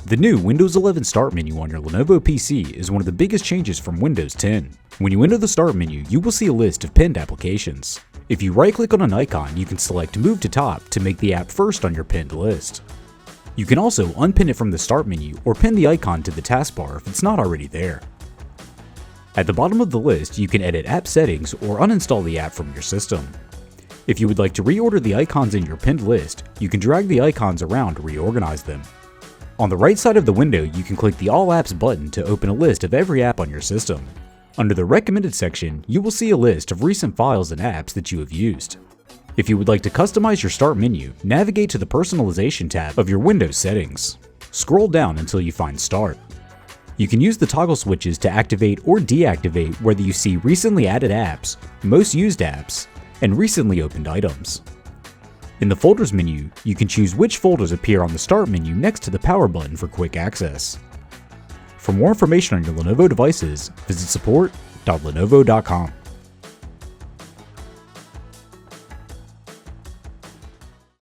The new Windows 11 Start menu on your Lenovo PC is one of the biggest changes from Windows 10. When you enter the Start menu, you will see a list of pinned applications. If you right-click on an icon, you can select Move to Top to make the app first on your pinned list. You can also unpin it from the Start menu or pin the icon to the taskbar if it's not already there. At the bottom of the list, you can edit app settings or uninstall the app from your system. If you would like to reorder the icons in your pinned list, you can drag the icons around to reorganize them. On the right side of the window, you can click the All Apps button to open a list of every app on your system. Under the Recommended section, you will see a list of recent files and apps that you have used. If you would like to customize your Start menu, navigate to the Personalization tab of your Windows settings. Scroll down until you find Start. You can use the toggle switches to activate or deactivate whether you see recently added apps, most used apps, and recently opened items. In the Folders menu, you can choose which folders appear on the Start menu next to the Power button for quick access. For more information on your Lenovo devices, visit support.lenovo.com.